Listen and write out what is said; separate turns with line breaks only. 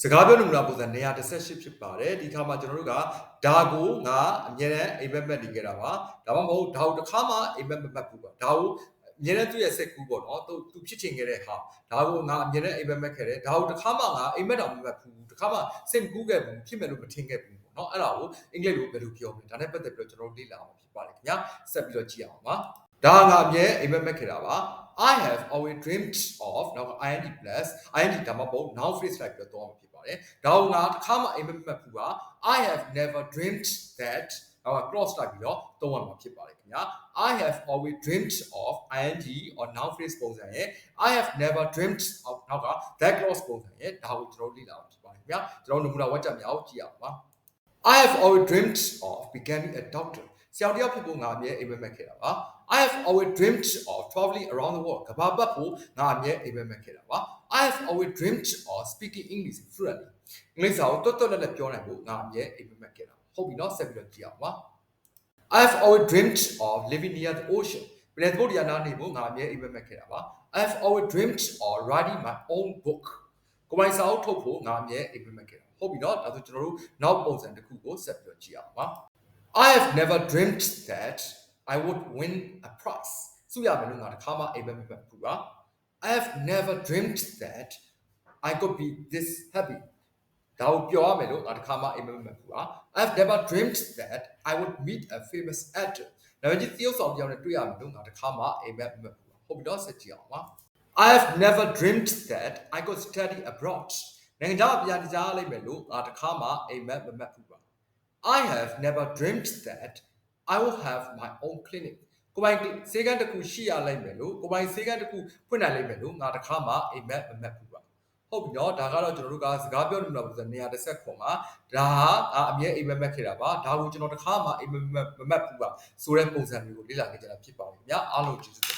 စကားပြောနမူနာပုံစံ118ဖြစ်ပါတယ်ဒီခါမှာကျွန်တော်တို့ကဒါကိုငါအမြဲတမ်းအိမ်မက်မက်နေခဲ့တာပါဒါမှမဟုတ်ဒါကိုတစ်ခါမှအိမ်မက်မက်ဘူးပါဒါကိုအမြဲတမ်းသူ့ရဲ့စိတ်ကူးပေါ့နော်သူဖြစ်ချင်ခဲ့တဲ့ဟာဒါကိုငါအမြဲတမ်းအိမ်မက်မက်ခဲ့တယ်ဒါကိုတစ်ခါမှငါအိမ်မက်တော်မက်ဘူးတစ်ခါမှစိတ်မကူးခဲ့ဘူးဖြစ်မယ်လို့မထင်ခဲ့ဘူးပေါ့နော်အဲ့ဒါကိုအင်္ဂလိပ်လိုဘယ်လိုပြောမလဲဒါနဲ့ပတ်သက်ပြီးတော့ကျွန်တော်တို့လေ့လာအောင်ဖြစ်ပါတယ်ခင်ဗျာဆက်ပြီးတော့ကြည့်အောင်ပါဒါငါအမြဲအိမ်မက်မက်ခဲ့တာပါI have always dreamed of နောက် ing plus ing ဒါမှမဟုတ် noun phrase လိုက်ပြီးတော့ဖြစ်ပါတယ်ဒါကိုငါတစ်ခါမှအိမ်မက်မက်ဘူးပါ I have never dreamed that နောက် cross လိုက်ပြီးတော့သုံးရမှာဖြစ်ပါတယ်ခင်ဗျာ I have always dreamed of ing or noun phrase ပုံစံရဲ့ I have never dreamed of နောက်က that cross ပုံစံရဲ့ဒါကိုကျွန်တော်လေ့လာအောင်ဖြစ်ပါတယ်ခင်ဗျာကျွန်တော်နမူနာဝါကျမြောက်ကြည့်အောင်ပါ I have always dreamed of becoming a doctor ဆရာတယောက်ဖြစ်ဖို့ငါအမြဲအိမ်မက်မက်ခဲ့တာပါ I have always dreamed of traveling around the world ကမ္ဘာပတ်ဖို့ငါအမြဲအိမ်မက်မက်ခဲ့တာပါ I have always dreamed of speaking English fluently အင်္ဂလိပ်စာကိုတွတ်တွတ်နဲ့ပြောနိုင်ဖို့ငါအမြဲအိမ်မက်မက်ခဲ့တာဟုတ်ပြီเนาะဆက်ပြီးတော့ကြည့်အောင်ပါ I have always dreamed of living near the ocean ပင်လယ်သမုဒ္ဒရာနားနေဖို့ငါအမြဲအိမ်မက်မက်ခဲ့တာပါ I have always dreamed of writing my own book ကိုယ်ပိုင်စာအုပ်ထုတ်ဖို့ငါအမြဲအိမ်မက်မက်ခဲ့တာဟုတ်ပြီเนาะဒါဆိုကျွန်တော်တို့နောက်ပုံစံတစ်ခုကိုဆက်ပြီးတော့ကြည့်အောင်ပါ I have never dreamed that I would win a prize ဆုရမယ်လို့ငါတစ်ခါမှအိမ်မက်မက်ဘူးပါ I have never dreamed that I could be this happy ဒါကိုပြောရမယ်လို့ငါတစ်ခါမှအိမ်မက်မက်ဘူးပါ I have never dreamed that I would meet a famous actor ဒါပေမဲ့တယောက်ဆောင်ပြောင်းနဲ့တွေ့ရမယ်လို့ငါတစ်ခါမှအိမ်မက်မက်ဘူးပါဟုတ်ပြီတော့ဆက်ကြည့်အောင်ပါ I have never dreamed that I could study abroad နိုင်ငံခြားပြန်ကြရလိမ့်မယ်လို့ငါတစ်ခါမှအိမ်မက်မက်ဘူးပါ I have never dreamed that I will have my own clinic ကိုပိုင်ဆေးကန်းတစ်ခုရှိရလိမ့်မယ်လို့ကိုပိုင်ဆေးကန်းတစ်ခုဖွင့်နိုင်လိမ့်မယ်လို့ငါတစ်ခါမှအိမ်မက်မက်ဘူးပါဟုတ်ပြီเนาะဒါကတော့ကျွန်တော်တို့ကစကားပြောနေမှာပုံစံ130ခွန်မှာဒါဟာအမြဲအိမ်မက်မက်ခဲ့တာပါဒါကိုကျွန်တော်တစ်ခါမှအိမ်မက်မက်ဘူးပါဆိုတဲ့ပုံစံမျိုးကိုလေ့လာခဲ့ကြတာဖြစ်ပါတယ်ခင်ဗျာအားလုံးကျေးဇူး